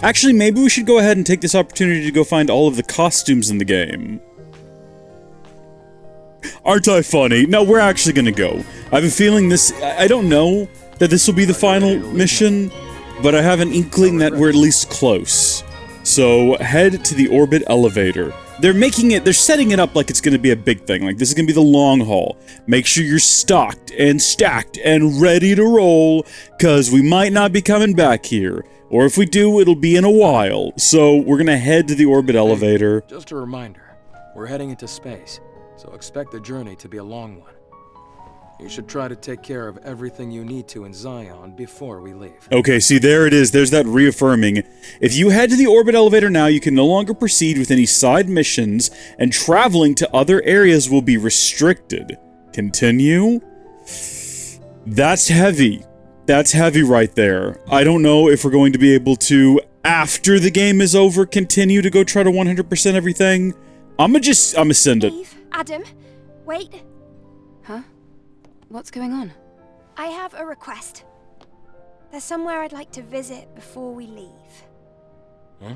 Actually, maybe we should go ahead and take this opportunity to go find all of the costumes in the game. Aren't I funny? No, we're actually gonna go. I have a feeling this... I don't know that this will be the final mission, but I have an inkling that we're at least close. So, head to the orbit elevator. They're setting it up like it's gonna be a big thing, like this is gonna be the long haul. Make sure you're stocked and stacked and ready to roll, cause we might not be coming back here. Or if we do, it'll be in a while. So, we're gonna head to the orbit elevator. Just a reminder, we're heading into space, so expect the journey to be a long one. You should try to take care of everything you need to in Zion before we leave. Okay, see, there it is. There's that reaffirming. If you head to the orbit elevator now, you can no longer proceed with any side missions, and traveling to other areas will be restricted. Continue? That's heavy. That's heavy right there. I don't know if we're going to be able to, after the game is over, continue to go try to 100% everything. I'ma send it. Eve, Adam, wait. Huh? What's going on? I have a request. There's somewhere I'd like to visit before we leave. Huh?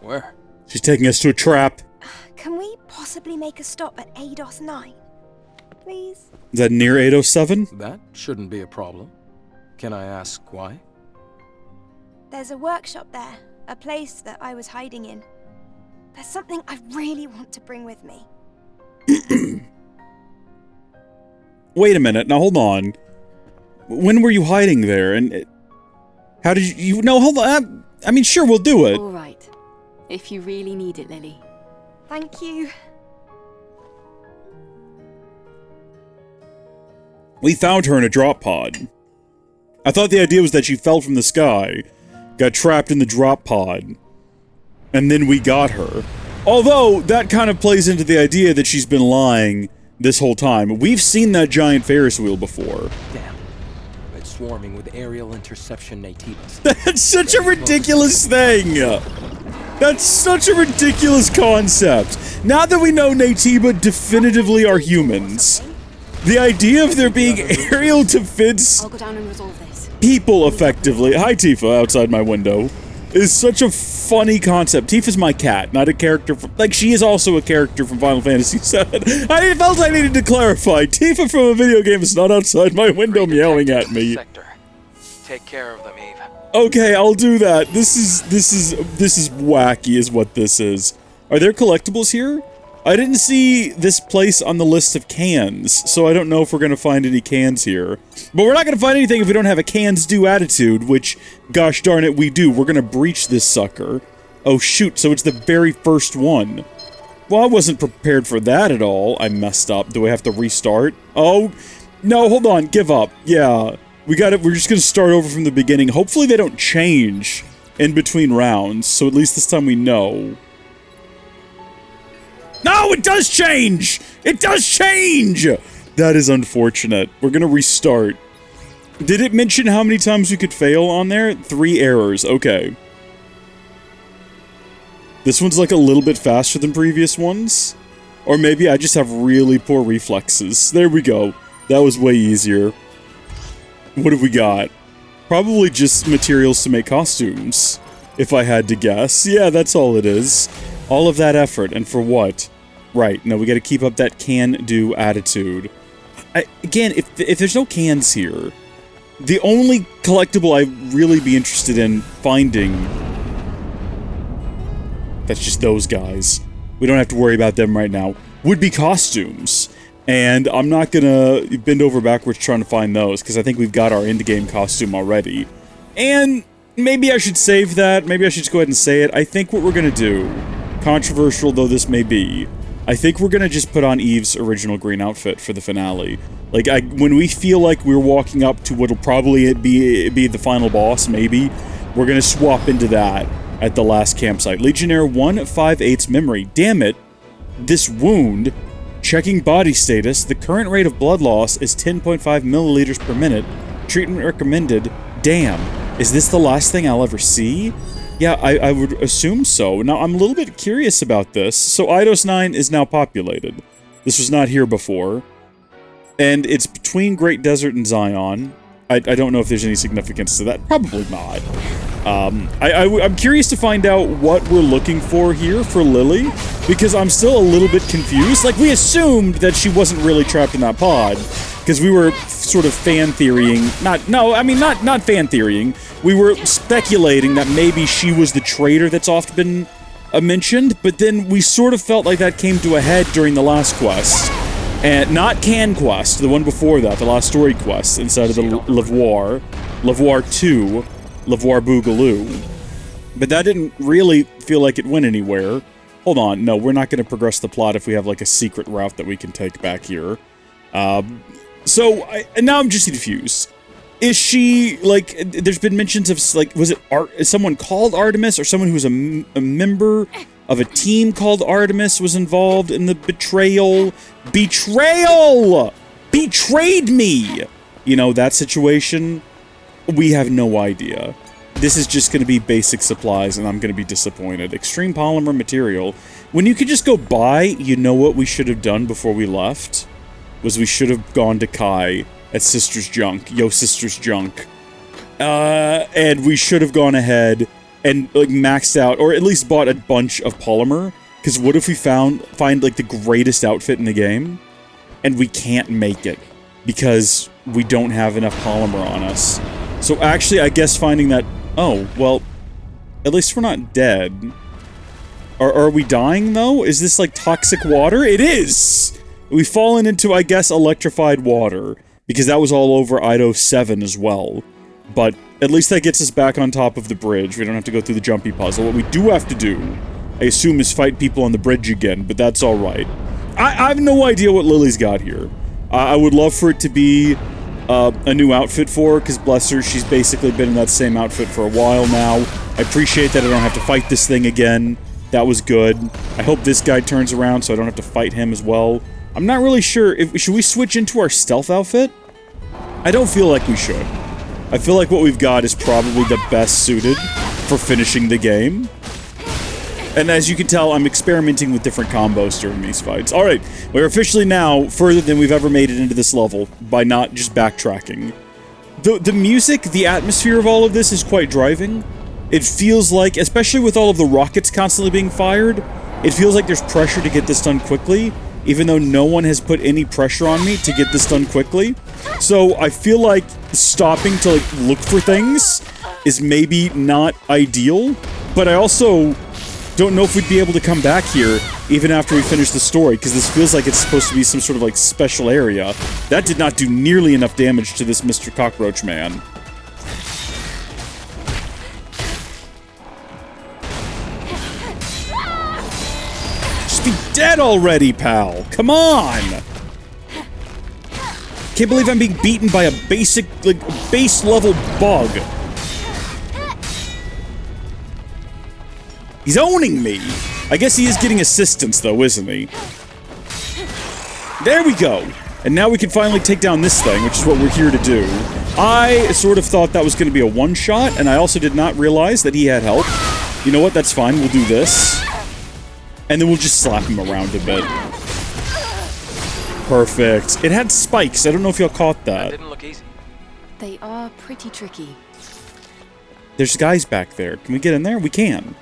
Where? She's taking us to a trap. Can we possibly make a stop at Eidos 9? Please? Is that near 807? That shouldn't be a problem. Can I ask why? There's a workshop there, a place that I was hiding in. There's something I really want to bring with me. Wait a minute, now hold on. When were you hiding there, and how did you... No, hold on, I mean, sure, we'll do it. Alright. If you really need it, Lily. Thank you. We found her in a drop pod. I thought the idea was that she fell from the sky, got trapped in the drop pod, and then we got her. Although, that kind of plays into the idea that she's been lying this whole time. We've seen that giant Ferris wheel before. Damn. It's swarming with aerial interception natives. That's such a ridiculous thing! That's such a ridiculous concept! Now that we know Natiba definitively are humans, the idea of there being aerial defense I'll go down and resolve this. people effectively— Hi Tifa, outside my window— is such a funny concept. Tifa's my cat, not a character from— like, she is also a character from Final Fantasy VII. I felt I needed to clarify. Tifa from a video game is not outside my window meowing at me. Sector. Take care of them, Eve. Okay, I'll do that. This is wacky is what this is. Are there collectibles here? I didn't see this place on the list of cans, so I don't know if we're gonna find any cans here. But we're not gonna find anything if we don't have a cans-do attitude, which, gosh darn it, we do. We're gonna breach this sucker. Oh shoot, so it's the very first one. Well, I wasn't prepared for that at all. I messed up. Do I have to restart? Oh, no, hold on, give up. Yeah, we're just gonna start over from the beginning. Hopefully they don't change in between rounds, so at least this time we know. No, it does change! It does change! That is unfortunate. We're gonna restart. Did it mention how many times we could fail on there? 3 errors, okay. This one's like a little bit faster than previous ones. Or maybe I just have really poor reflexes. There we go. That was way easier. What have we got? Probably just materials to make costumes, if I had to guess. Yeah, that's all it is. All of that effort, and for what? Right, no, we gotta keep up that can-do attitude. Again, if there's no cans here, the only collectible I'd really be interested in finding... That's just those guys. We don't have to worry about them right now. Would be costumes. And I'm not gonna bend over backwards trying to find those, because I think we've got our endgame costume already. And maybe I should save that. Maybe I should just go ahead and say it. I think what we're gonna do, controversial though this may be, I think we're gonna just put on Eve's original green outfit for the finale. Like, when we feel like we're walking up to what'll probably be the final boss, maybe, we're gonna swap into that at the last campsite. Legionnaire 158's memory. Damn it. This wound. Checking body status. The current rate of blood loss is 10.5 milliliters per minute. Treatment recommended. Damn. Is this the last thing I'll ever see? Yeah, I would assume so. Now, I'm a little bit curious about this. So, Eidos 9 is now populated. This was not here before. And it's between Great Desert and Zion. I don't know if there's any significance to that. Probably not. I'm curious to find out what we're looking for here for Lily, because I'm still a little bit confused. Like, we assumed that she wasn't really trapped in that pod, because we were sort of fan theorying, not fan theorying, we were speculating that maybe she was the traitor that's often been mentioned, but then we sort of felt like that came to a head during the last quest. And not Can Quest, the one before that, the last story quest, inside of the Lavoir 2, Lavoir Boogaloo. But that didn't really feel like it went anywhere. Hold on, no, we're not going to progress the plot if we have, like, a secret route that we can take back here. And now I'm just confused. Is she, like, there's been mentions of, like, was it is someone called Artemis, or someone who was a member of a team called Artemis was involved in the betrayal? Betrayal! Betrayed me! You know, that situation? We have no idea. This is just going to be basic supplies, and I'm going to be disappointed. Extreme polymer material. When you could just go buy, you know what we should have done before we left? Was we should have gone to Kai at Sister's Junk. Yo, Sister's Junk. And we should have gone ahead and, like, maxed out, or at least bought a bunch of polymer. Because what if we find, like, the greatest outfit in the game, and we can't make it, because we don't have enough polymer on us. So actually, I guess finding that... Oh, well, at least we're not dead. Are we dying, though? Is this, like, toxic water? It is! We've fallen into, I guess, electrified water, because that was all over Eidos 7 as well. But at least that gets us back on top of the bridge. We don't have to go through the jumpy puzzle. What we do have to do, I assume, is fight people on the bridge again, but that's alright. I have no idea what Lily's got here. I would love for it to be a new outfit for her, because bless her, she's basically been in that same outfit for a while now. I appreciate that I don't have to fight this thing again. That was good. I hope this guy turns around so I don't have to fight him as well. I'm not really sure if... Should we switch into our stealth outfit? I don't feel like we should. I feel like what we've got is probably the best suited for finishing the game. And as you can tell, I'm experimenting with different combos during these fights. Alright, we're officially now further than we've ever made it into this level by not just backtracking. The music, the atmosphere of all of this is quite driving. It feels like, especially with all of the rockets constantly being fired, it feels like there's pressure to get this done quickly, even though no one has put any pressure on me to get this done quickly. So I feel like stopping to, like, look for things is maybe not ideal, but I also don't know if we'd be able to come back here even after we finish the story, because this feels like it's supposed to be some sort of, like, special area. That did not do nearly enough damage to this Mr. Cockroach Man. Just be dead already, pal! Come on! Can't believe I'm being beaten by a basic, like, base-level bug. He's owning me! I guess he is getting assistance, though, isn't he? There we go! And now we can finally take down this thing, which is what we're here to do. I sort of thought that was going to be a one-shot, and I also did not realize that he had help. You know what? That's fine. We'll do this. And then we'll just slap him around a bit. Perfect. It had spikes. I don't know if y'all caught that. That didn't look easy. They are pretty tricky. There's guys back there. Can we get in there? We can.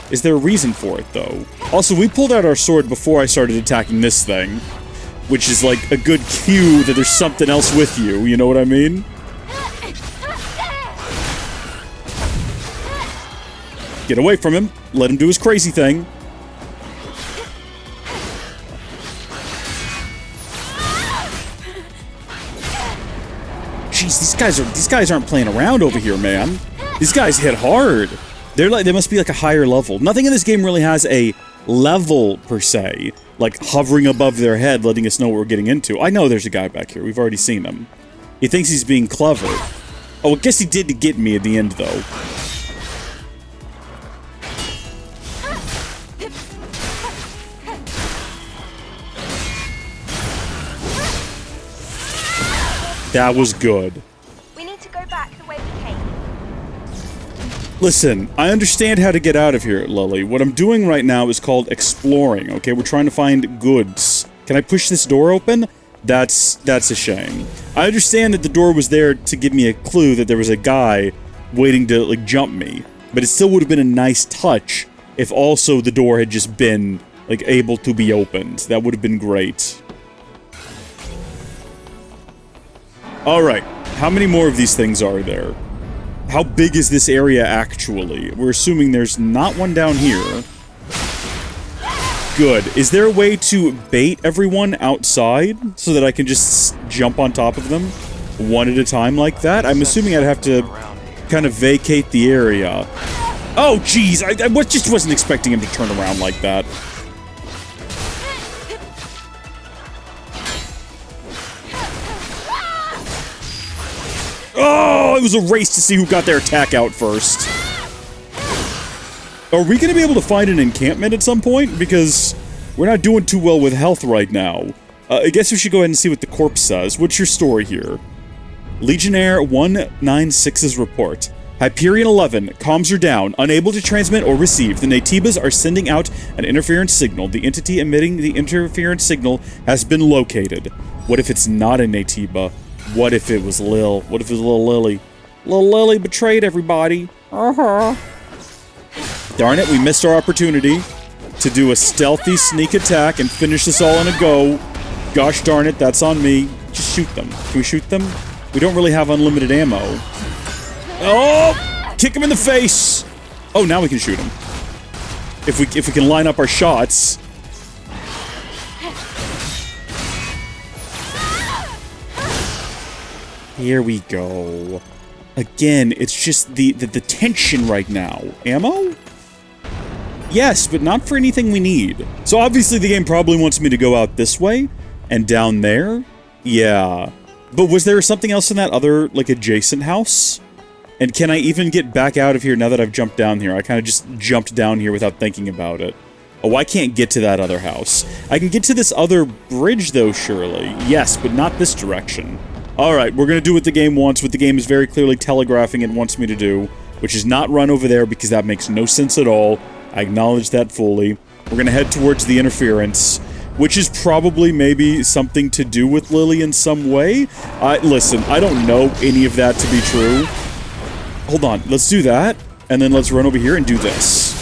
Is there a reason for it, though? Also, we pulled out our sword before I started attacking this thing, which is like a good cue that there's something else with you, you know what I mean? Get away from him. Let him do his crazy thing. Jeez, these guys aren't playing around over here, man. These guys hit hard. They must be like a higher level. Nothing in this game really has a level, per se, like hovering above their head, letting us know what we're getting into. I know there's a guy back here. We've already seen him. He thinks he's being clever. Oh, I guess he did to get me at the end, though. That was good. We need to go back the way we came. Listen, I understand how to get out of here, Lily. What I'm doing right now is called exploring, okay? We're trying to find goods. Can I push this door open? That's a shame. I understand that the door was there to give me a clue that there was a guy waiting to, like, jump me. But it still would have been a nice touch if also the door had just been, like, able to be opened. That would have been great. Alright, how many more of these things are there? How big is this area actually? We're assuming there's not one down here. Good. Is there a way to bait everyone outside so that I can just jump on top of them one at a time like that? I'm assuming I'd have to kind of vacate the area. Oh, jeez! I just wasn't expecting him to turn around like that. Oh, it was a race to see who got their attack out first. Are we going to be able to find an encampment at some point? Because we're not doing too well with health right now. I guess we should go ahead and see what the corpse says. What's your story here? Legionnaire 196's report. Hyperion 11, comms are down, unable to transmit or receive. The Natibas are sending out an interference signal. The entity emitting the interference signal has been located. What if it's not a Natiba? What if it was Lil? What if it was little Lily? Little Lily betrayed everybody. Darn it, we missed our opportunity to do a stealthy sneak attack and finish this all in a go. Gosh darn it, that's on me. Just shoot them. Can we shoot them? We don't really have unlimited ammo. Oh! Kick him in the face! Oh, now we can shoot him. If we can line up our shots. Here we go. Again, it's just the tension right now. Ammo? Yes, but not for anything we need. So obviously the game probably wants me to go out this way and down there. Yeah. But was there something else in that other, like, adjacent house? And can I even get back out of here now that I've jumped down here? I kind of just jumped down here without thinking about it. Oh, I can't get to that other house. I can get to this other bridge, though, surely. Yes, but not this direction. Alright, we're gonna do what the game wants, what the game is very clearly telegraphing it wants me to do, which is not run over there because that makes no sense at all. I acknowledge that fully. We're gonna head towards the interference, which is probably maybe something to do with Lily in some way. Listen, I don't know any of that to be true. Hold on, let's do that, and then let's run over here and do this.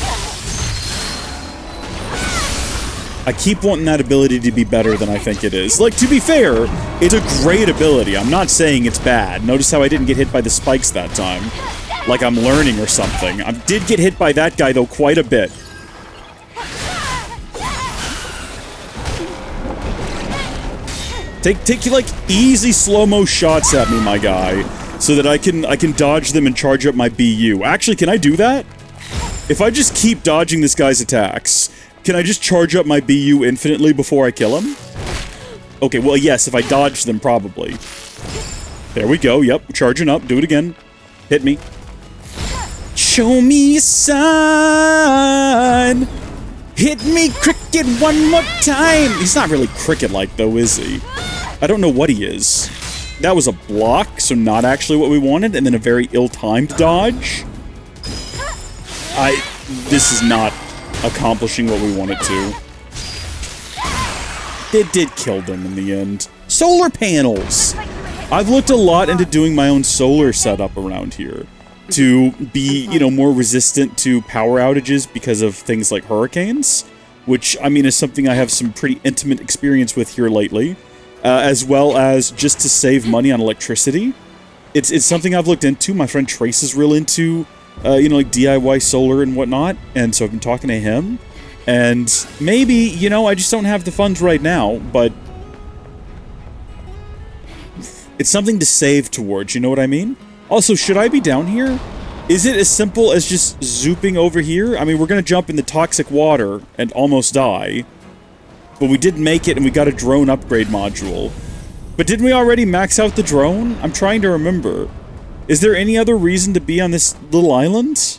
I keep wanting that ability to be better than I think it is. Like, to be fair, it's a great ability. I'm not saying it's bad. Notice how I didn't get hit by the spikes that time. Like I'm learning or something. I did get hit by that guy, though, quite a bit. Take like, easy slow-mo shots at me, my guy, so that I can dodge them and charge up my BU. Actually, can I do that? If I just keep dodging this guy's attacks, can I just charge up my BU infinitely before I kill him? Okay, well, yes, if I dodge them, probably. There we go, yep, charging up, do it again. Hit me. Show me a sign! Hit me, cricket, one more time! He's not really cricket-like, though, is he? I don't know what he is. That was a block, so not actually what we wanted, and then a very ill-timed dodge. This is not accomplishing what we wanted to. It did kill them in the end. Solar panels! I've looked a lot into doing my own solar setup around here to be, you know, more resistant to power outages because of things like hurricanes, which, I mean, is something I have some pretty intimate experience with here lately, as well as just to save money on electricity. It's something I've looked into. My friend Trace is real into you know, like DIY solar and whatnot, and so I've been talking to him, and maybe, you know, I just don't have the funds right now, but it's something to save towards, you know what I mean? Also, should I be down here? Is it as simple as just zooping over here? I mean, we're gonna jump in the toxic water and almost die, but we did make it and we got a drone upgrade module. But didn't we already max out the drone? I'm trying to remember. Is there any other reason to be on this little island?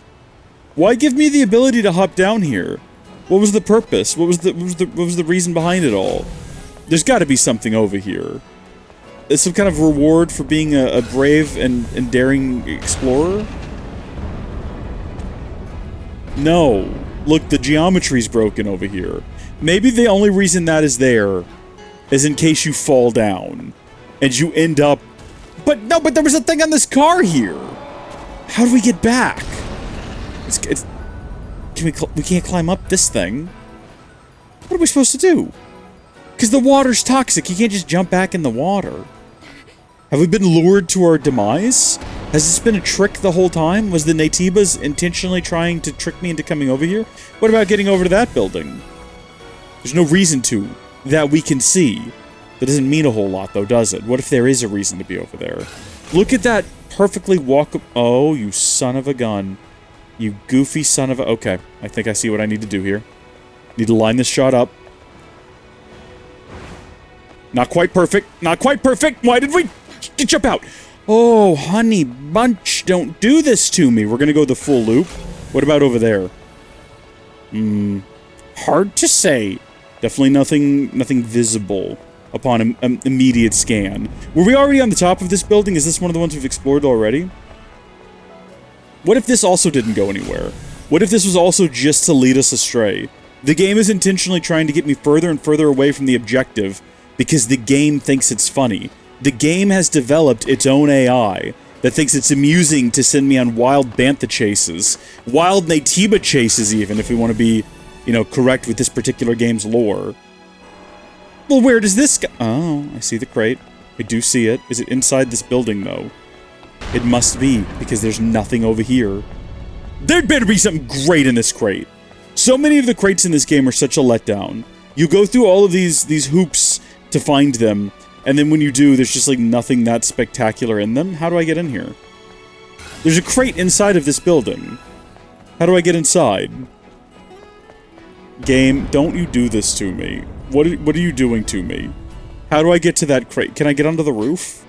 Why give me the ability to hop down here? What was the purpose? What was the reason behind it all? There's got to be something over here. Is some kind of reward for being a brave and daring explorer? No. Look, the geometry's broken over here. Maybe the only reason that is there is in case you fall down and you end up. But no, but there was a thing on this car here. How do we get back? We can't climb up this thing. What are we supposed to do? Because the water's toxic. You can't just jump back in the water. Have we been lured to our demise? Has this been a trick the whole time? Was the Naytibas intentionally trying to trick me into coming over here? What about getting over to that building? There's no reason to, that we can see. That doesn't mean a whole lot, though, does it? What if there is a reason to be over there? Look at that perfectly Oh, you son of a gun. You goofy son of a... Okay, I think I see what I need to do here. Need to line this shot up. Not quite perfect. Not quite perfect. Why did we jump out? Oh, honey bunch, don't do this to me. We're gonna go the full loop. What about over there? Hard to say. Definitely nothing visible upon an immediate scan. Were we already on the top of this building? Is this one of the ones we've explored already? What if this also didn't go anywhere? What if this was also just to lead us astray? The game is intentionally trying to get me further and further away from the objective because the game thinks it's funny. The game has developed its own AI that thinks it's amusing to send me on wild bantha chases. Wild Naytiba chases, even, if we want to be, you know, correct with this particular game's lore. Well, where does this go? Oh, I see the crate. I do see it. Is it inside this building, though? It must be, because there's nothing over here. There'd better be something great in this crate. So many of the crates in this game are such a letdown. You go through all of these hoops to find them, and then when you do, there's just like nothing that spectacular in them. How do I get in here? There's a crate inside of this building. How do I get inside? Game, don't you do this to me. What are you doing to me? How do I get to that crate? Can I get onto the roof?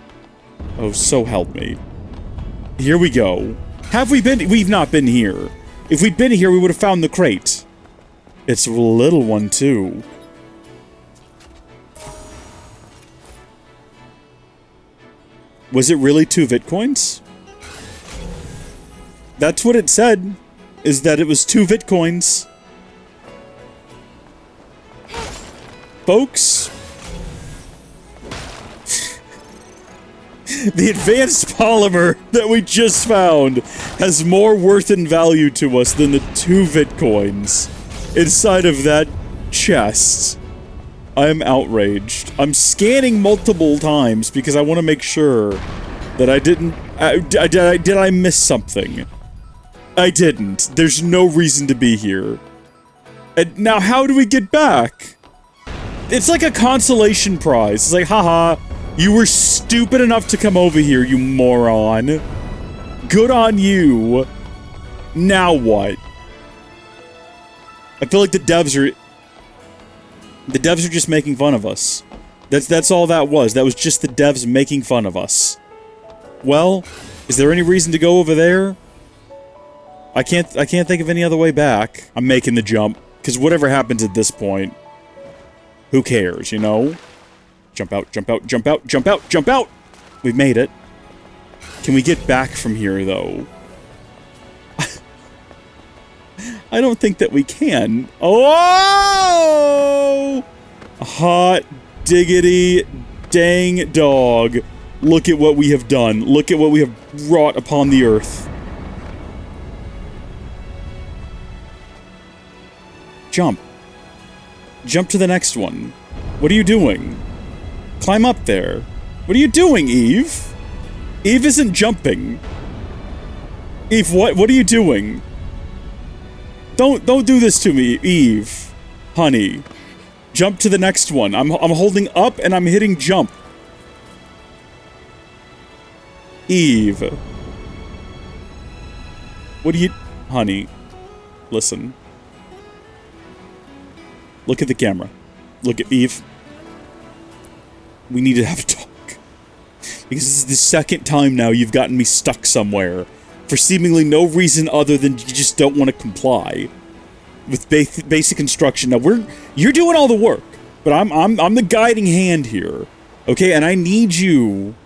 Oh, so help me. Here we go. Have we been? We've not been here. If we'd been here, we would have found the crate. It's a little one, too. Was it really 2 Bitcoins? That's what it said, is that it was 2 Bitcoins. Folks, the advanced polymer that we just found has more worth and value to us than the 2 Bitcoins inside of that chest. I am outraged. I'm scanning multiple times because I want to make sure that I didn't... did I miss something? I didn't. There's no reason to be here. And now how do we get back? It's like a consolation prize. It's like, haha, you were stupid enough to come over here, you moron. Good on you. Now what? I feel like the devs are just making fun of us. That's all that was. That was just the devs making fun of us. Well, is there any reason to go over there? I can't think of any other way back. I'm making the jump, because whatever happens at this point, who cares, you know? Jump out, jump out, jump out, jump out, jump out! We've made it. Can we get back from here, though? I don't think that we can. Oh! Hot diggity dang dog. Look at what we have done. Look at what we have wrought upon the earth. Jump. Jump to the next one. What are you doing? Climb up there. What are you doing, Eve? Eve isn't jumping. Eve, what are you doing? Don't do this to me, Eve. Honey. Jump to the next one. I'm holding up and I'm hitting jump. Eve. What do you... Honey. Listen. Look at the camera. Look at Eve. We need to have a talk. Because this is the second time now you've gotten me stuck somewhere. For seemingly no reason other than you just don't want to comply. With basic instruction. Now you're doing all the work. But I'm the guiding hand here. Okay, and I need you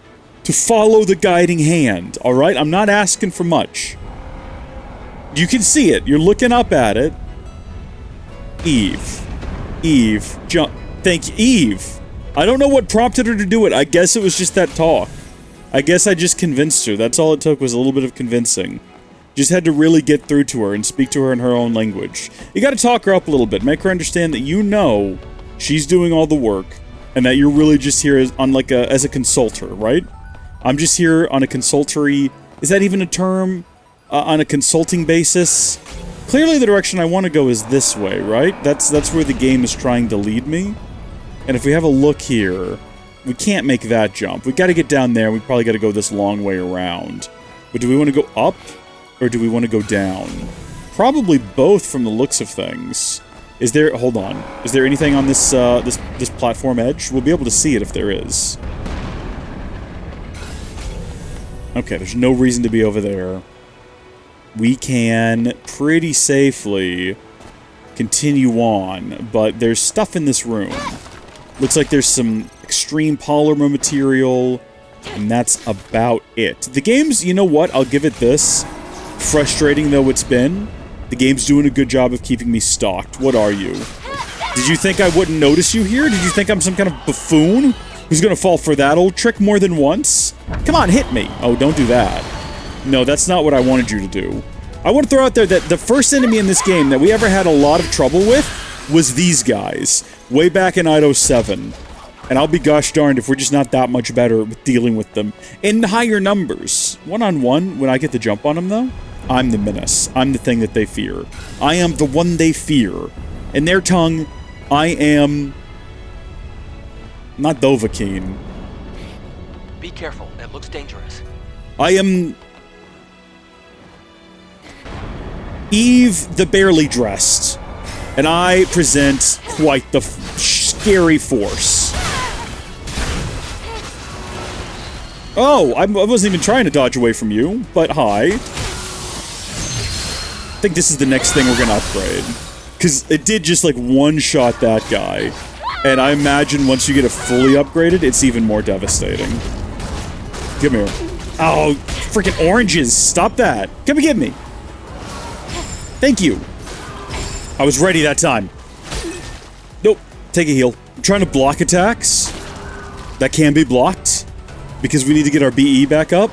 to follow the guiding hand. Alright? I'm not asking for much. You can see it. You're looking up at it. Eve. Eve. Jump. Thank you. Eve. I don't know what prompted her to do it. I guess it was just that talk. I guess I just convinced her. That's all it took, was a little bit of convincing. Just had to really get through to her and speak to her in her own language. You gotta talk her up a little bit, make her understand that you know she's doing all the work, and that you're really just here as, as a consultor, right? I'm just here on a consultory... Is that even a term? On a consulting basis? Clearly the direction I want to go is this way, right? That's where the game is trying to lead me. And if we have a look here, we can't make that jump. We gotta get down there, we probably gotta go this long way around. But do we want to go up? Or do we want to go down? Probably both from the looks of things. Is there... Hold on. Is there anything on this, this platform edge? We'll be able to see it if there is. Okay, there's no reason to be over there. We can pretty safely continue on, but there's stuff in this room. Looks like there's some extreme polymer material, and that's about it. The game's... You know what? I'll give it this. Frustrating though it's been, the game's doing a good job of keeping me stocked. What are you? Did you think I wouldn't notice you here? Did you think I'm some kind of buffoon who's gonna fall for that old trick more than once? Come on, hit me. Oh, don't do that. No, that's not what I wanted you to do. I want to throw out there that the first enemy in this game that we ever had a lot of trouble with was these guys, way back in Eidos 7. And I'll be gosh darned if we're just not that much better with dealing with them in higher numbers. One-on-one, when I get the jump on them, though, I'm the menace. I'm the thing that they fear. I am the one they fear. In their tongue, I am... not Dovahkiin. Be careful, it looks dangerous. I am... Eve the Barely Dressed. And I present quite the scary force. Oh, I wasn't even trying to dodge away from you, but hi. I think this is the next thing we're gonna upgrade. Because it did just, like, one-shot that guy. And I imagine once you get it fully upgraded, it's even more devastating. Come here. Oh, freaking oranges! Stop that! Come and get me! Thank you! I was ready that time. Nope. Take a heal. I'm trying to block attacks. That can be blocked. Because we need to get our BE back up.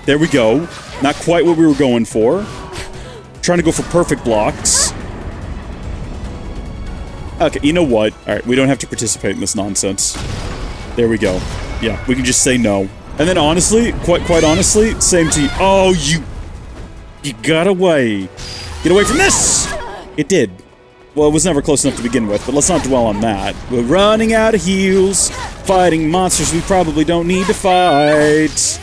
There we go. Not quite what we were going for. Trying to go for perfect blocks. Okay, you know what? Alright, we don't have to participate in this nonsense. There we go. Yeah, we can just say no. And then honestly, quite honestly, same to you. Oh, you got away. Get away from this! It did. Well, it was never close enough to begin with, but let's not dwell on that. We're running out of heals, fighting monsters we probably don't need to fight.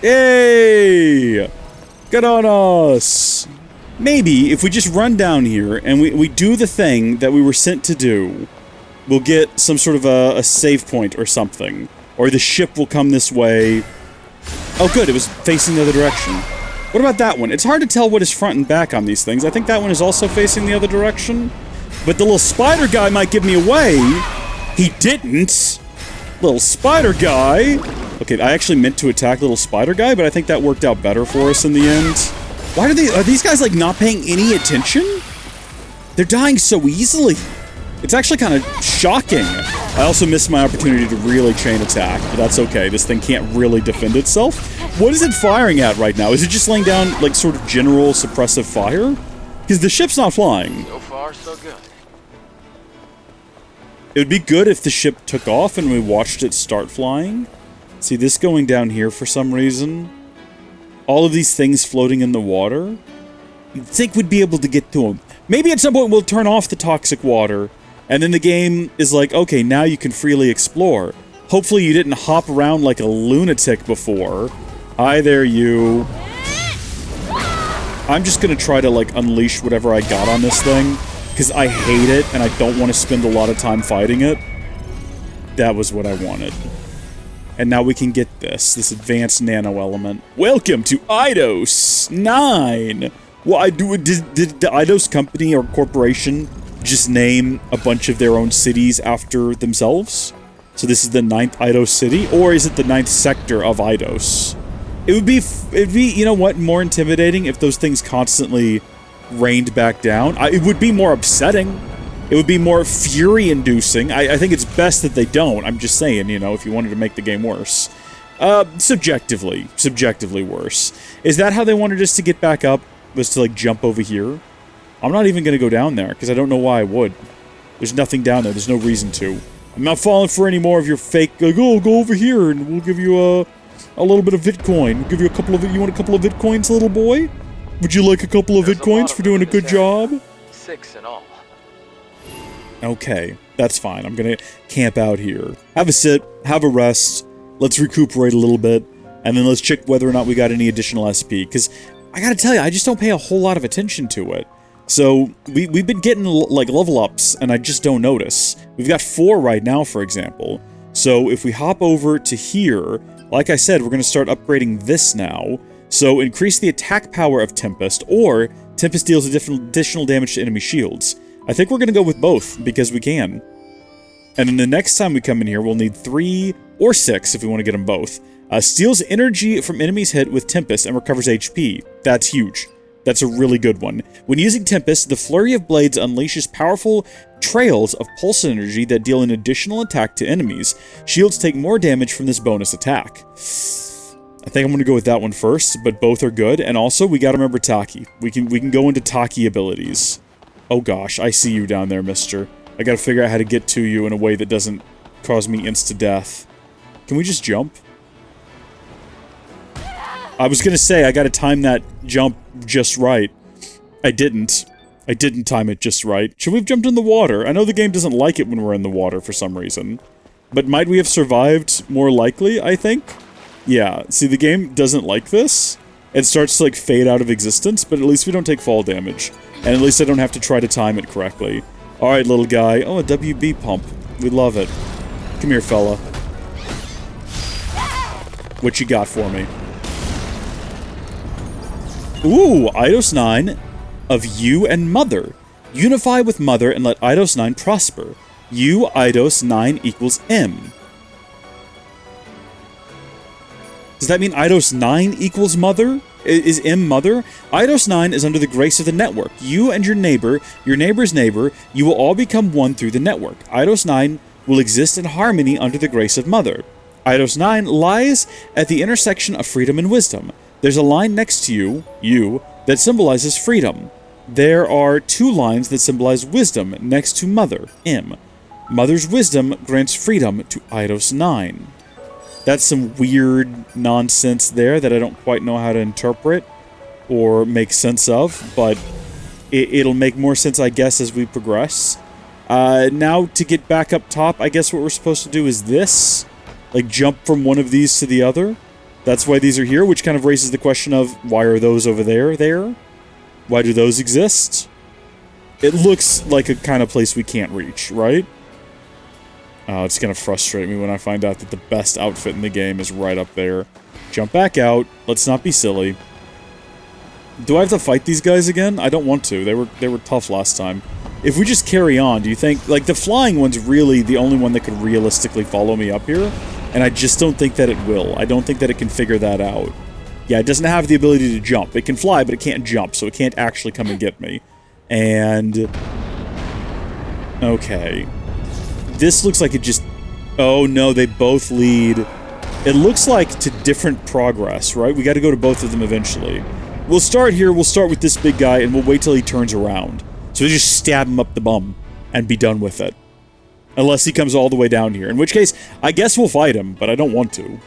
Yay! Good on us! Maybe, if we just run down here, and we do the thing that we were sent to do, we'll get some sort of a save point or something. Or the ship will come this way. Oh good, it was facing the other direction. What about that one? It's hard to tell what is front and back on these things. I think that one is also facing the other direction. But the little spider guy might give me away. He didn't! Little spider guy! Okay, I actually meant to attack little spider guy, but I think that worked out better for us in the end. Why are these guys, like, not paying any attention? They're dying so easily. It's actually kind of shocking. I also missed my opportunity to really chain attack, but that's okay. This thing can't really defend itself. What is it firing at right now? Is it just laying down, like, sort of general suppressive fire? Because the ship's not flying. So far, so good. It would be good if the ship took off and we watched it start flying. See, this going down here for some reason. All of these things floating in the water. You'd think we'd be able to get to them. Maybe at some point we'll turn off the toxic water, and then the game is like, okay, now you can freely explore. Hopefully you didn't hop around like a lunatic before. Hi there, you. I'm just gonna try to, like, unleash whatever I got on this thing, because I hate it, and I don't want to spend a lot of time fighting it. That was what I wanted. And now we can get this advanced nano element. Welcome to Eidos 9! Well, did the Eidos company or corporation just name a bunch of their own cities after themselves? So this is the 9th Eidos city? Or is it the 9th sector of Eidos? It'd be, you know what, more intimidating if those things constantly rained back down. It would be more upsetting. It would be more fury-inducing. I think it's best that they don't. I'm just saying, you know, if you wanted to make the game worse. Subjectively worse. Is that how they wanted us to get back up? Was to, like, jump over here? I'm not even gonna go down there, because I don't know why I would. There's nothing down there. There's no reason to. I'm not falling for any more of your fake, like, oh, go over here, and we'll give you a little bit of Bitcoin. We'll give you a couple of, you want a couple of Bitcoins, little boy? Would you like a couple of Bitcoins for doing a good job? 6 in all. Okay, that's fine. I'm gonna camp out here. Have a sit, have a rest, let's recuperate a little bit, and then let's check whether or not we got any additional SP, because I gotta tell you, I just don't pay a whole lot of attention to it. So, we've been getting, like, level ups, and I just don't notice. We've got 4 right now, for example. So, if we hop over to here, like I said, we're gonna start upgrading this now. So, increase the attack power of Tempest, or Tempest deals additional damage to enemy shields. I think we're gonna go with both, because we can. And then the next time we come in here, we'll need 3 or 6 if we want to get them both. Steals energy from enemies hit with Tempest and recovers HP. That's huge. That's a really good one. When using Tempest, the Flurry of Blades unleashes powerful trails of pulse energy that deal an additional attack to enemies. Shields take more damage from this bonus attack. I think I'm going to go with that one first, but both are good. And also, we got to remember Taki. We can go into Taki abilities. Oh gosh, I see you down there, mister. I gotta figure out how to get to you in a way that doesn't cause me insta-death. Can we just jump? I was gonna say, I gotta time that jump just right. I didn't. I didn't time it just right. Should we have jumped in the water? I know the game doesn't like it when we're in the water for some reason. But might we have survived more likely, I think? Yeah, see, the game doesn't like this. It starts to, like, fade out of existence, but at least we don't take fall damage. And at least I don't have to try to time it correctly. Alright, little guy. Oh, a WB pump. We love it. Come here, fella. What you got for me? Ooh, Eidos 9 of you and Mother. Unify with Mother and let Eidos 9 prosper. You, Eidos 9 equals M. Does that mean Eidos 9 equals Mother? Is M Mother? Eidos 9 is under the grace of the network. You and your neighbor's neighbor, you will all become one through the network. Eidos 9 will exist in harmony under the grace of Mother. Eidos 9 lies at the intersection of freedom and wisdom. There's a line next to you, that symbolizes freedom. There are 2 lines that symbolize wisdom next to Mother, M. Mother's wisdom grants freedom to Eidos 9. That's some weird nonsense there that I don't quite know how to interpret or make sense of, but it'll make more sense, I guess, as we progress. Now, to get back up top, I guess what we're supposed to do is this. Like, jump from one of these to the other. That's why these are here, which kind of raises the question of, why are those over there? Why do those exist? It looks like a kind of place we can't reach, right? Oh, it's gonna frustrate me when I find out that the best outfit in the game is right up there. Jump back out. Let's not be silly. Do I have to fight these guys again? I don't want to. They were tough last time. If we just carry on, do you think... Like, the flying one's really the only one that could realistically follow me up here, and I just don't think that it will. I don't think that it can figure that out. Yeah, it doesn't have the ability to jump. It can fly, but it can't jump, so it can't actually come and get me. And... okay. This looks like it just... oh no, they both lead... It looks like to different progress, right? We gotta go to both of them eventually. We'll start here, we'll start with this big guy, and we'll wait till he turns around. So we just stab him up the bum, and be done with it. Unless he comes all the way down here. In which case, I guess we'll fight him, but I don't want to.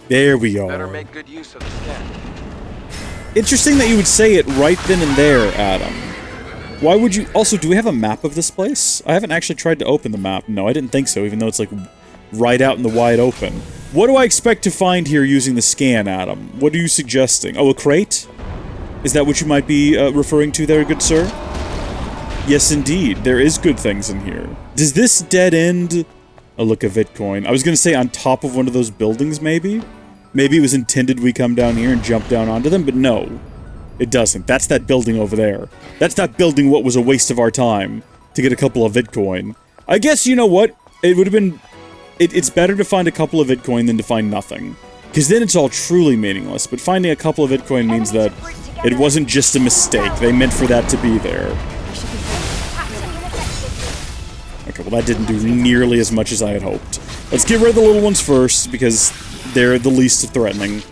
There we are. Better make good use of the scan. Interesting that you would say it right then and there, Adam. Why would you... Also, do we have a map of this place? I haven't actually tried to open the map. No, I didn't think so, even though it's, like, right out in the wide open. What do I expect to find here using the scan, Adam? What are you suggesting? Oh, a crate? Is that what you might be referring to there, good sir? Yes, indeed. There is good things in here. Does this dead end... Oh, look, a Bitcoin. I was gonna say on top of one of those buildings, maybe? Maybe it was intended we come down here and jump down onto them, but no. It doesn't. That's that building over there. That's that building what was a waste of our time to get a couple of Bitcoin. I guess, you know what? It would have been... It's better to find a couple of Bitcoin than to find nothing. Because then it's all truly meaningless. But finding a couple of Bitcoin means that it wasn't just a mistake. They meant for that to be there. Okay, well that didn't do nearly as much as I had hoped. Let's get rid of the little ones first, because they're the least threatening.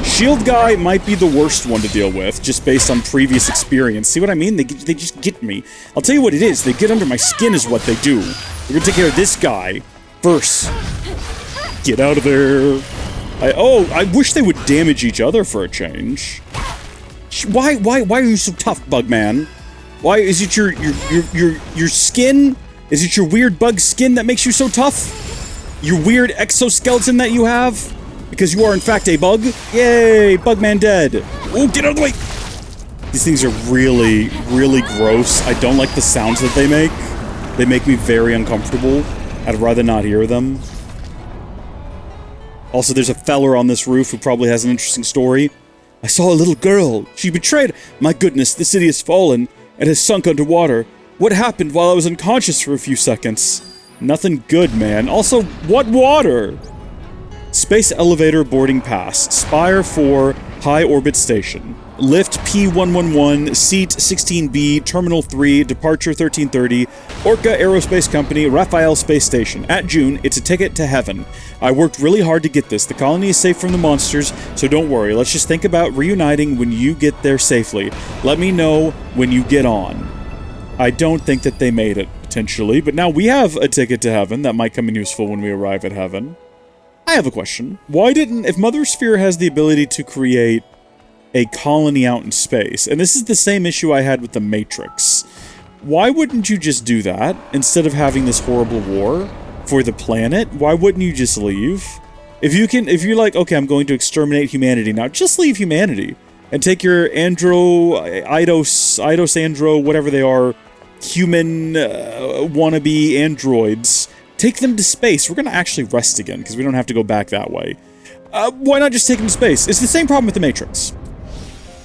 Shield guy might be the worst one to deal with, just based on previous experience. See what I mean? They just get me. I'll tell you what it is. They get under my skin is what they do. We're gonna take care of this guy first. Get out of there. I wish they would damage each other for a change. Why are you so tough, Bugman? Why is it your skin? Is it your weird bug skin that makes you so tough? Your weird exoskeleton that you have? Because you are in fact a bug? Yay, Bugman dead. Oh, get out of the way! These things are really, really gross. I don't like the sounds that they make. They make me very uncomfortable. I'd rather not hear them. Also, there's a feller on this roof who probably has an interesting story. I saw a little girl. She betrayed. My goodness, the city has fallen and has sunk underwater. What happened while I was unconscious for a few seconds? Nothing good, man. Also, what water? Space elevator boarding pass. Spire 4, high orbit station. Lift P111, seat 16B, terminal 3, departure 1330, Orca Aerospace Company, Raphael Space Station. At June, it's a ticket to heaven. I worked really hard to get this. The colony is safe from the monsters, so don't worry. Let's just think about reuniting when you get there safely. Let me know when you get on. I don't think that they made it, potentially, but now we have a ticket to heaven that might come in useful when we arrive at heaven. I have a question. Why didn't... If Mother Sphere has the ability to create a colony out in space, and this is the same issue I had with the Matrix, why wouldn't you just do that instead of having this horrible war for the planet? Why wouldn't you just leave? If you're like, okay, I'm going to exterminate humanity now, just leave humanity and take your Eidos, Andro, whatever they are, human wannabe androids, take them to space. We're going to actually rest again because we don't have to go back that way. Why not just take them to space? It's the same problem with the Matrix.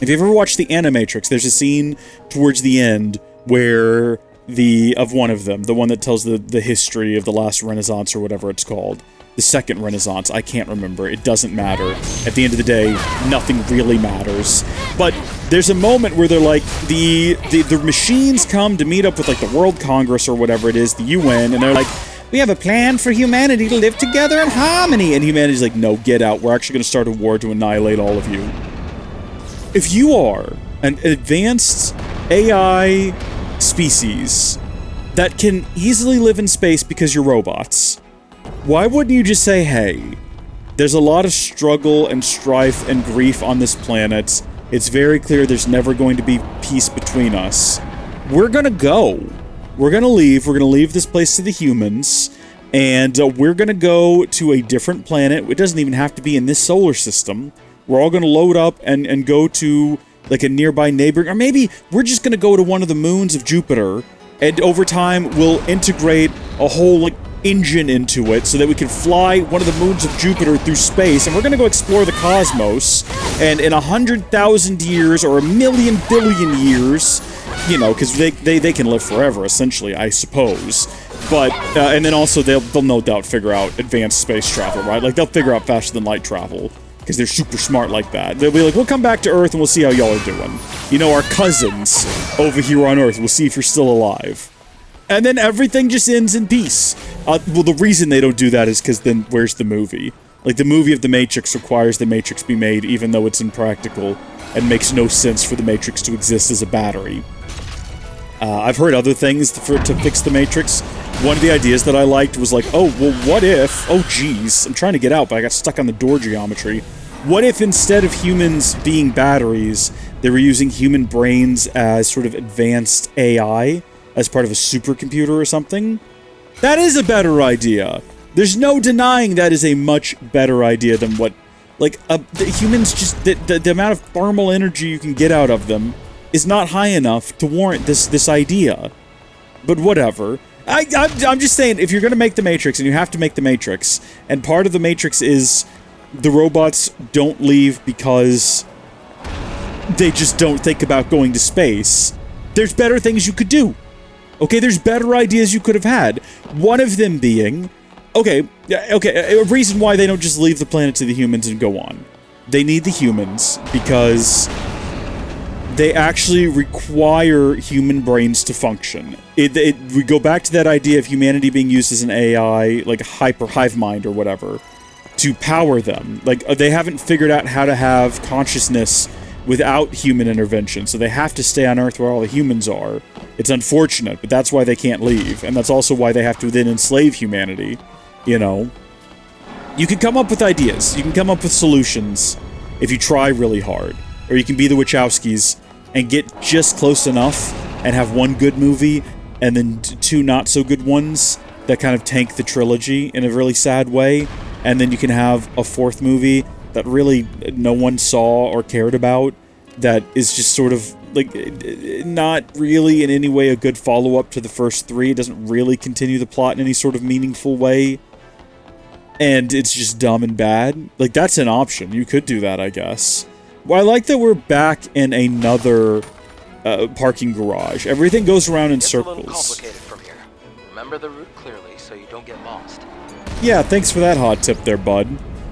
If you've ever watched the Animatrix, there's a scene towards the end where one of them, the one that tells the history of the last Renaissance or whatever it's called, the second Renaissance, I can't remember, it doesn't matter. At the end of the day, nothing really matters. But there's a moment where they're like, the machines come to meet up with like the World Congress or whatever it is, the UN, and they're like, we have a plan for humanity to live together in harmony. And humanity's like, no, get out. We're actually going to start a war to annihilate all of you. If you are an advanced AI species that can easily live in space because you're robots, why wouldn't you just say, hey, there's a lot of struggle and strife and grief on this planet. It's very clear there's never going to be peace between us. We're going to go. We're going to leave. We're going to leave this place to the humans, and we're going to go to a different planet. It doesn't even have to be in this solar system. We're all going to load up and go to like a nearby neighboring, or maybe we're just going to go to one of the moons of Jupiter, and over time we'll integrate a whole like engine into it so that we can fly one of the moons of Jupiter through space, and we're going to go explore the cosmos, and in 100,000 years or 1,000,000 billion years, you know, because they can live forever, essentially, I suppose. But, and then also they'll no doubt figure out advanced space travel, right? Like, they'll figure out faster than light travel, because they're super smart like that. They'll be like, we'll come back to Earth and we'll see how y'all are doing. You know, our cousins over here on Earth, we'll see if you're still alive. And then everything just ends in peace. Well, the reason they don't do that is because then where's the movie? Like, the movie of The Matrix requires The Matrix be made, even though it's impractical, and makes no sense for The Matrix to exist as a battery. I've heard other things to fix The Matrix. One of the ideas that I liked was like, oh, well, what if... Oh, geez. I'm trying to get out, but I got stuck on the door geometry. What if instead of humans being batteries, they were using human brains as sort of advanced AI, as part of a supercomputer or something? That is a better idea. There's no denying that is a much better idea than what... Like, the humans just... The amount of thermal energy you can get out of them is not high enough to warrant this idea. But whatever. I'm just saying, if you're going to make The Matrix, and you have to make The Matrix, and part of The Matrix is the robots don't leave because they just don't think about going to space, there's better things you could do. Okay, there's better ideas you could have had. One of them being, Okay, okay, a reason why they don't just leave the planet to the humans and go on. They need the humans because they actually require human brains to function. We go back to that idea of humanity being used as an AI, like a hive mind or whatever, to power them. Like, they haven't figured out how to have consciousness without human intervention, so they have to stay on Earth where all the humans are. It's unfortunate, but that's why they can't leave, and that's also why they have to then enslave humanity, you know? You can come up with ideas, you can come up with solutions if you try really hard, or you can be the Wachowskis and get just close enough and have one good movie and then two not so good ones that kind of tank the trilogy in a really sad way, and then you can have a fourth movie that really no one saw or cared about, that is just sort of, like, not really in any way a good follow-up to the first three. It doesn't really continue the plot in any sort of meaningful way, and it's just dumb and bad. Like, that's an option. You could do that, I guess. Well, I like that we're back in another parking garage. Everything goes around in circles. It's a little complicated from here. Remember the route clearly so you don't get lost. Yeah, thanks for that hot tip there, bud.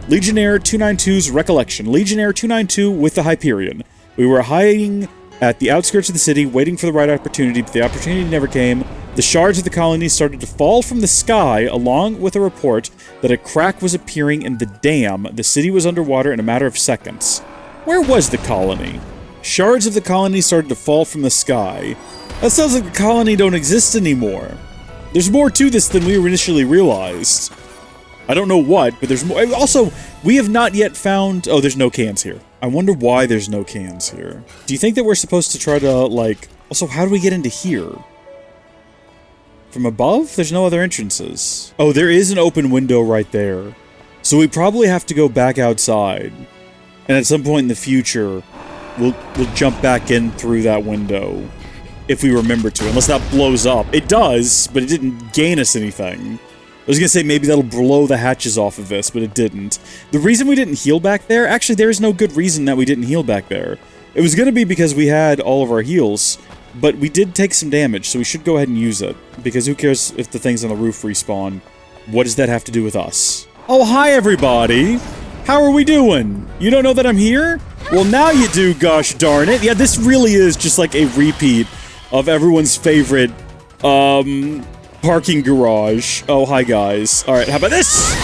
Legionnaire 292's recollection. Legionnaire 292 with the Hyperion. We were hiding at the outskirts of the city, waiting for the right opportunity, but the opportunity never came. The shards of the colony started to fall from the sky, along with a report that a crack was appearing in the dam. The city was underwater in a matter of seconds. Where was the colony? Shards of the colony started to fall from the sky. That sounds like the colony don't exist anymore. There's more to this than we initially realized. I don't know what, but there's more. Also, we have not yet found... Oh, there's no cans here. I wonder why there's no cans here. Do you think that we're supposed to try to, like... Also, how do we get into here? From above? There's no other entrances. Oh, there is an open window right there. So we probably have to go back outside. And at some point in the future, we'll jump back in through that window. If we remember to, unless that blows up. It does, but it didn't gain us anything. I was gonna say maybe that'll blow the hatches off of this, but it didn't. The reason we didn't heal back there, actually there is no good reason that we didn't heal back there. It was gonna be because we had all of our heals, but we did take some damage, so we should go ahead and use it. Because who cares if the things on the roof respawn? What does that have to do with us? Oh, hi everybody! How are we doing? You don't know that I'm here? Well, now you do, gosh darn it. Yeah, this really is just like a repeat of everyone's favorite, parking garage. Oh, hi guys. Alright, how about this?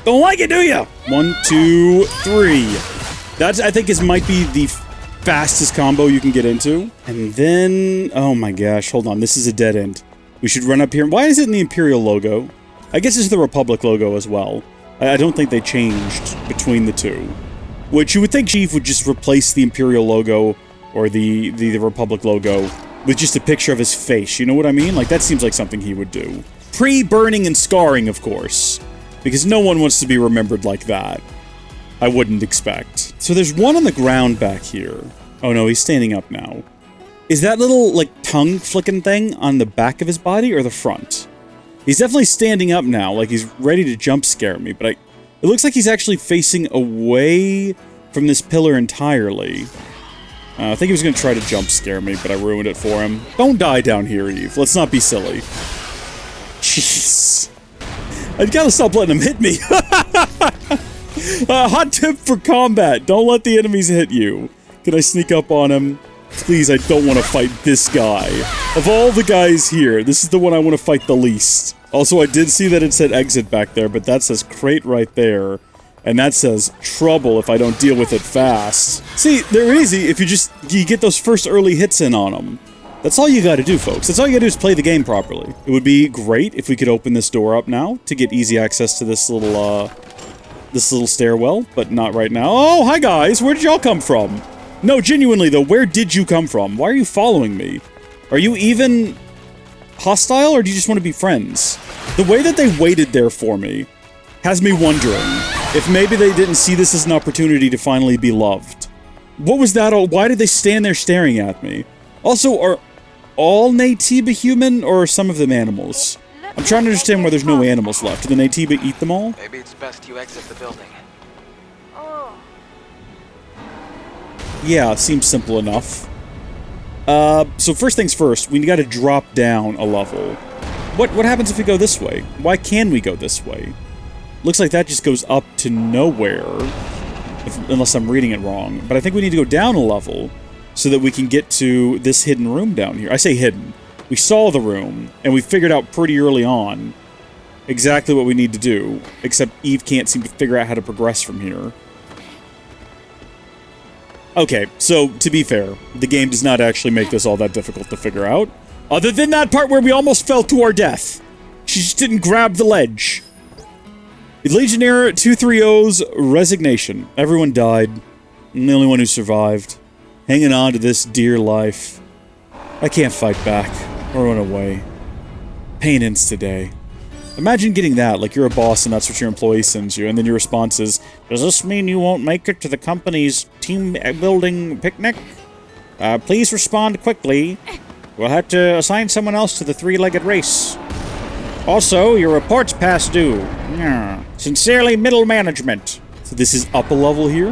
Don't like it, do ya? 1, 2, 3. That, I think, might be the fastest combo you can get into. And then... Oh my gosh, hold on. This is a dead end. We should run up here. Why is it in the Imperial logo? I guess it's the Republic logo as well. I don't think they changed between the two. Which you would think Chief would just replace the Imperial logo or the Republic logo with just a picture of his face, you know what I mean? Like, that seems like something he would do. Pre-burning and scarring, of course. Because no one wants to be remembered like that. I wouldn't expect. So there's one on the ground back here. Oh no, he's standing up now. Is that little, like, tongue flicking thing on the back of his body or the front? He's definitely standing up now, like he's ready to jump scare me, but it looks like he's actually facing away from this pillar entirely. I think he was going to try to jump scare me, but I ruined it for him. Don't die down here, Eve. Let's not be silly. Jeez. I gotta stop letting him hit me. Hot tip for combat. Don't let the enemies hit you. Can I sneak up on him? Please, I don't want to fight this guy. Of all the guys here, this is the one I want to fight the least. Also, I did see that it said exit back there, but that says crate right there. And that says trouble if I don't deal with it fast. See, they're easy if you get those first early hits in on them. That's all you gotta do, folks. That's all you gotta do is play the game properly. It would be great if we could open this door up now to get easy access to this little stairwell, but not right now. Oh, hi guys! Where did y'all come from? No, genuinely though, where did you come from? Why are you following me? Are you even hostile, or do you just want to be friends? The way that they waited there for me has me wondering if maybe they didn't see this as an opportunity to finally be loved. What was that all? Why did they stand there staring at me? Also, are all Naytiba human, or are some of them animals? I'm trying to understand why there's no animals left. Did the Naytiba eat them all? Maybe it's best you exit the building. Yeah, seems simple enough. So first things first, we gotta drop down a level. What happens if we go this way? Why can we go this way? Looks like that just goes up to nowhere. Unless I'm reading it wrong. But I think we need to go down a level so that we can get to this hidden room down here. I say hidden. We saw the room, and we figured out pretty early on exactly what we need to do. Except Eve can't seem to figure out how to progress from here. Okay, so to be fair, the game does not actually make this all that difficult to figure out. Other than that part where we almost fell to our death. She just didn't grab the ledge. Legionnaire 230's resignation. Everyone died. I'm the only one who survived. Hanging on to this dear life. I can't fight back or run away. Pain ends today. Imagine getting that, like you're a boss and that's what your employee sends you, and then your response is, does this mean you won't make it to the company's team building picnic? Please respond quickly. We'll have to assign someone else to the three-legged race. Also, your report's past due. Sincerely, middle management. So this is up a level here.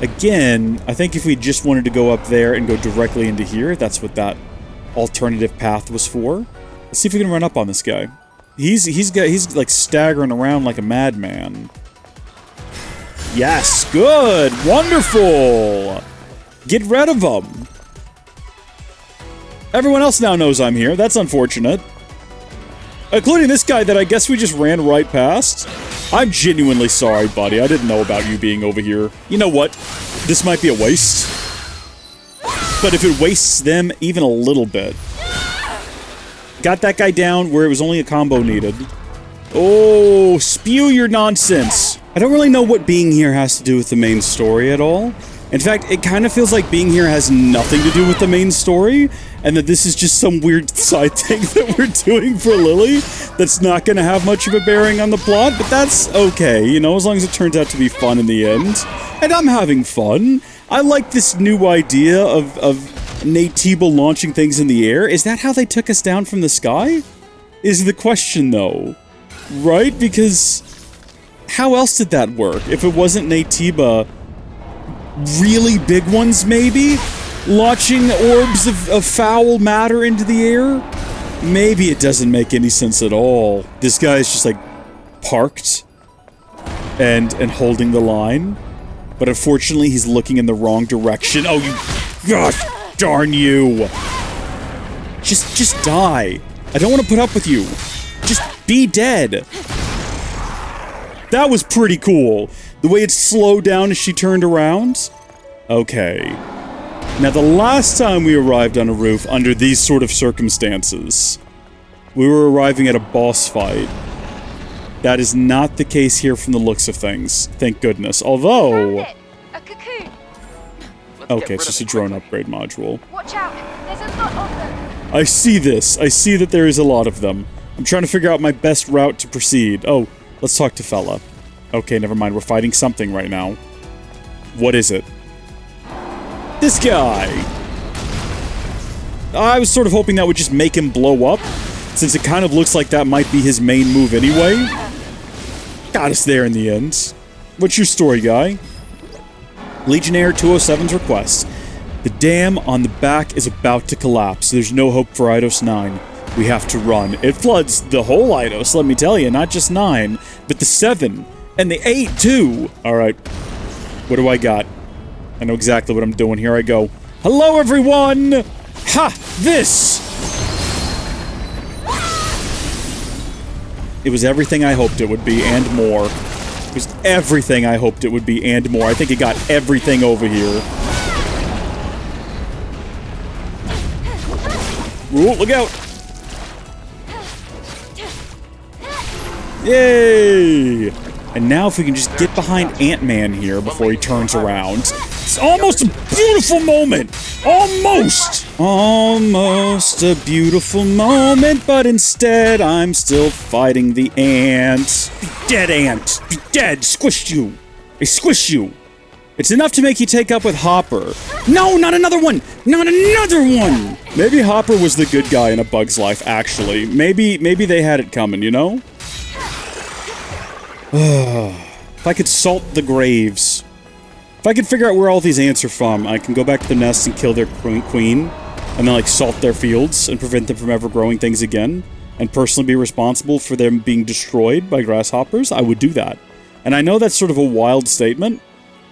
Again, I think if we just wanted to go up there and go directly into here, that's what that alternative path was for. Let's see if we can run up on this guy. He's like staggering around like a madman. Yes, good, wonderful. Get rid of him. Everyone else now knows I'm here. That's unfortunate. Including this guy that I guess we just ran right past. I'm genuinely sorry, buddy. I didn't know about you being over here. You know what? This might be a waste. But if it wastes them even a little bit. Got that guy down where it was only a combo needed. Oh, spew your nonsense. I don't really know what being here has to do with the main story at all. In fact, it kind of feels like being here has nothing to do with the main story, and that this is just some weird side thing that we're doing for Lily that's not going to have much of a bearing on the plot, but that's okay, you know, as long as it turns out to be fun in the end. And I'm having fun. I like this new idea of Nate Tebow launching things in the air. Is that how they took us down from the sky? Is the question, though. Right? Because how else did that work? If it wasn't Nate Tebow, really big ones, maybe? Launching orbs of foul matter into the air? Maybe it doesn't make any sense at all. This guy is just, like, parked and holding the line. But unfortunately, he's looking in the wrong direction. Oh, you... Gosh darn you! Just die. I don't want to put up with you. Just be dead. That was pretty cool. The way it slowed down as she turned around. Okay. Now, the last time we arrived on a roof under these sort of circumstances, we were arriving at a boss fight. That is not the case here from the looks of things. Thank goodness. Although... A cocoon. Okay, it's just a drone upgrade module. Watch out. There's a lot of them. I see this. I see that there is a lot of them. I'm trying to figure out my best route to proceed. Oh, let's talk to fella. Okay, never mind. We're fighting something right now. What is it? This guy! I was sort of hoping that would just make him blow up, since it kind of looks like that might be his main move anyway. Got us there in the end. What's your story, guy? Legionnaire 207's request. The dam on the back is about to collapse. There's no hope for Eidos 9. We have to run. It floods the whole Eidos, let me tell you. Not just 9, but the 7. And the 8, too! Alright. What do I got? I know exactly what I'm doing. Here I go. Hello, everyone! Ha! This! It was everything I hoped it would be, and more. It was everything I hoped it would be, and more. I think it got everything over here. Ooh, look out! Yay! And now if we can just get behind Ant-Man here before he turns around. It's almost a beautiful moment! Almost! Almost a beautiful moment, but instead I'm still fighting the ant. Be dead, ant! Be dead! Squished you! I squished you! It's enough to make you take up with Hopper. No, not another one! Not another one! Maybe Hopper was the good guy in A Bug's Life, actually. Maybe they had it coming, you know? If I could salt the graves. If I could figure out where all these ants are from, I can go back to their nests and kill their queen, and then, like, salt their fields and prevent them from ever growing things again. and personally be responsible for them being destroyed by grasshoppers, I would do that. And I know that's sort of a wild statement,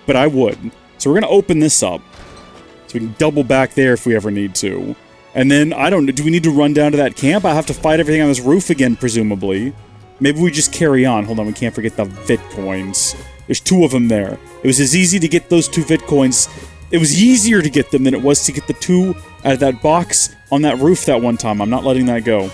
but I would. So we're going to open this up, so we can double back there if we ever need to. And then, I don't know, do we need to run down to that camp? I have to fight everything on this roof again, presumably. Maybe we just carry on. Hold on, we can't forget the Vitcoins. There's 2 of them there. It was as easy to get those 2 Vitcoins. It was easier to get them than it was to get the 2 out of that box on that roof that one time. I'm not letting that go.